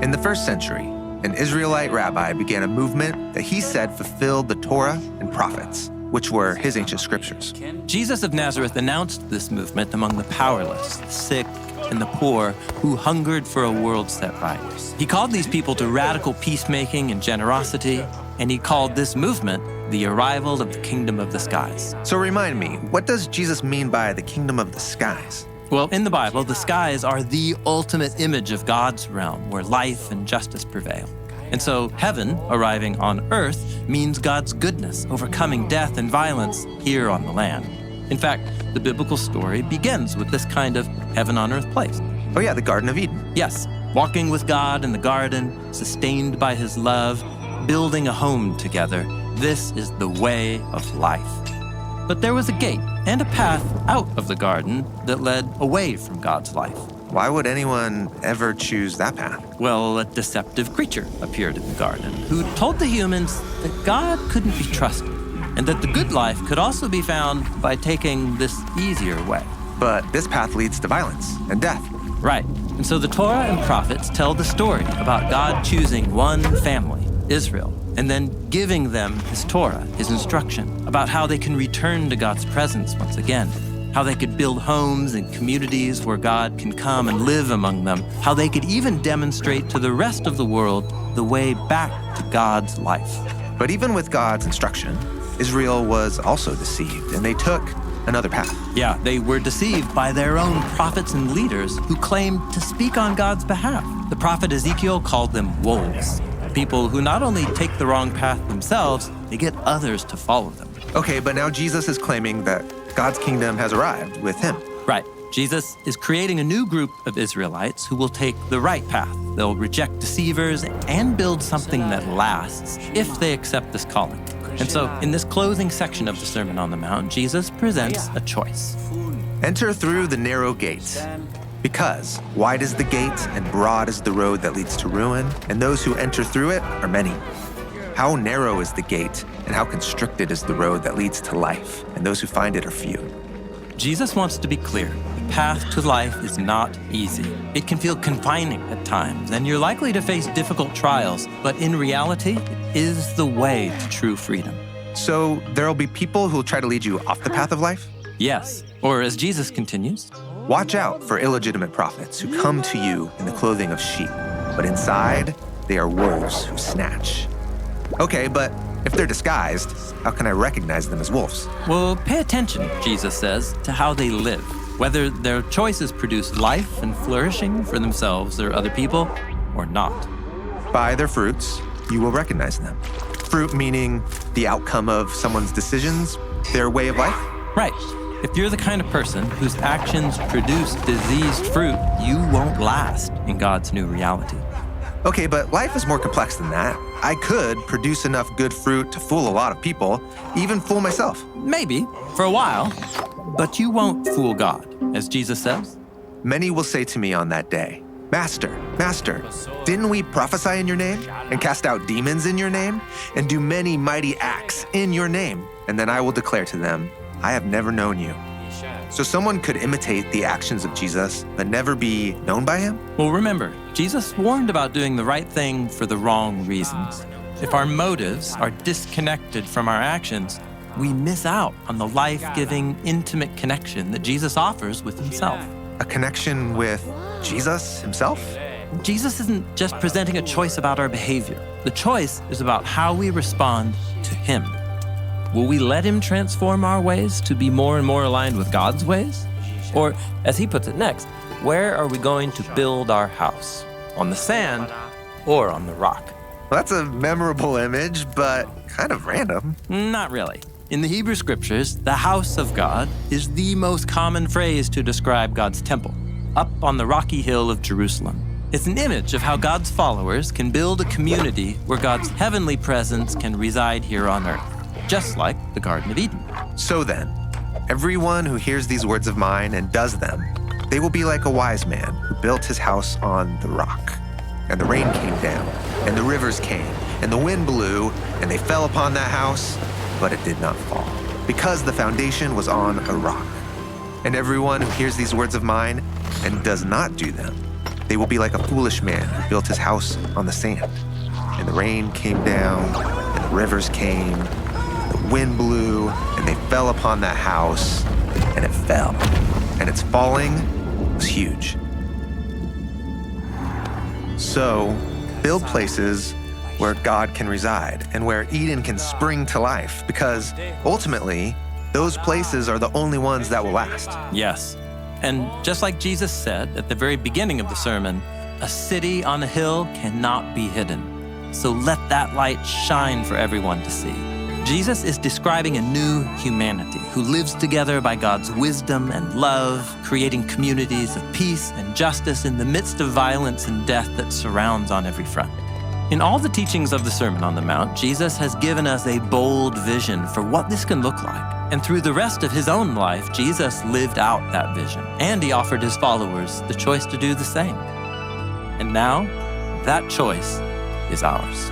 In the first century, an Israelite rabbi began a movement that he said fulfilled the Torah and prophets, which were his ancient scriptures. Jesus of Nazareth announced this movement among the powerless, the sick, and the poor who hungered for a world set right. He called these people to radical peacemaking and generosity, and he called this movement the arrival of the kingdom of the skies. So remind me, what does Jesus mean by the kingdom of the skies? Well, in the Bible, the skies are the ultimate image of God's realm where life and justice prevail. And so heaven arriving on earth means God's goodness, overcoming death and violence here on the land. In fact, the biblical story begins with this kind of heaven on earth place. Oh yeah, the Garden of Eden. Yes, walking with God in the garden, sustained by his love, building a home together. This is the way of life. But there was a gate and a path out of the garden that led away from God's life. Why would anyone ever choose that path? Well, a deceptive creature appeared in the garden who told the humans that God couldn't be trusted and that the good life could also be found by taking this easier way. But this path leads to violence and death. Right. And so the Torah and prophets tell the story about God choosing one family, Israel, and then giving them his Torah, his instruction, about how they can return to God's presence once again, how they could build homes and communities where God can come and live among them, how they could even demonstrate to the rest of the world the way back to God's life. But even with God's instruction, Israel was also deceived, and they took another path. Yeah, they were deceived by their own prophets and leaders who claimed to speak on God's behalf. The prophet Ezekiel called them wolves, people who not only take the wrong path themselves, they get others to follow them. Okay, but now Jesus is claiming that God's kingdom has arrived with him. Right. Jesus is creating a new group of Israelites who will take the right path. They'll reject deceivers and build something that lasts if they accept this calling. And so, in this closing section of the Sermon on the Mount, Jesus presents a choice. Enter through the narrow gate, because wide is the gate and broad is the road that leads to ruin, and those who enter through it are many. How narrow is the gate, and how constricted is the road that leads to life, and those who find it are few. Jesus wants to be clear. The path to life is not easy. It can feel confining at times, and you're likely to face difficult trials, but in reality, it is the way to true freedom. So there'll be people who'll try to lead you off the path of life? Yes, or as Jesus continues, watch out for illegitimate prophets who come to you in the clothing of sheep, but inside they are wolves who snatch. Okay, but if they're disguised, how can I recognize them as wolves? Well, pay attention, Jesus says, to how they live, whether their choices produce life and flourishing for themselves or other people or not. By their fruits, you will recognize them. Fruit meaning the outcome of someone's decisions, their way of life? Right. If you're the kind of person whose actions produce diseased fruit, you won't last in God's new reality. Okay, but life is more complex than that. I could produce enough good fruit to fool a lot of people, even fool myself. Maybe, for a while, but you won't fool God, as Jesus says. Many will say to me on that day, Master, Master, didn't we prophesy in your name and cast out demons in your name and do many mighty acts in your name? And then I will declare to them, I have never known you. So someone could imitate the actions of Jesus, but never be known by him? Well, remember, Jesus warned about doing the right thing for the wrong reasons. If our motives are disconnected from our actions, we miss out on the life-giving, intimate connection that Jesus offers with himself. A connection with Jesus himself? Jesus isn't just presenting a choice about our behavior. The choice is about how we respond to him. Will we let him transform our ways to be more and more aligned with God's ways? Or, as he puts it next, where are we going to build our house? On the sand or on the rock? Well, that's a memorable image, but kind of random. Not really. In the Hebrew scriptures, the house of God is the most common phrase to describe God's temple, up on the rocky hill of Jerusalem. It's an image of how God's followers can build a community where God's heavenly presence can reside here on earth, just like the Garden of Eden. So then, everyone who hears these words of mine and does them, they will be like a wise man who built his house on the rock. And the rain came down, and the rivers came, and the wind blew, and they fell upon that house, but it did not fall, because the foundation was on a rock. And everyone who hears these words of mine and does not do them, They will be like a foolish man who built his house on the sand. And the rain came down, and the rivers came, and the wind blew, and they fell upon that house, and it fell. And its falling was huge. So, build places where God can reside and where Eden can spring to life, because ultimately, those places are the only ones that will last. Yes. And just like Jesus said at the very beginning of the sermon, a city on a hill cannot be hidden. So let that light shine for everyone to see. Jesus is describing a new humanity who lives together by God's wisdom and love, creating communities of peace and justice in the midst of violence and death that surrounds on every front. In all the teachings of the Sermon on the Mount, Jesus has given us a bold vision for what this can look like. And through the rest of his own life, Jesus lived out that vision, and he offered his followers the choice to do the same. And now, that choice is ours.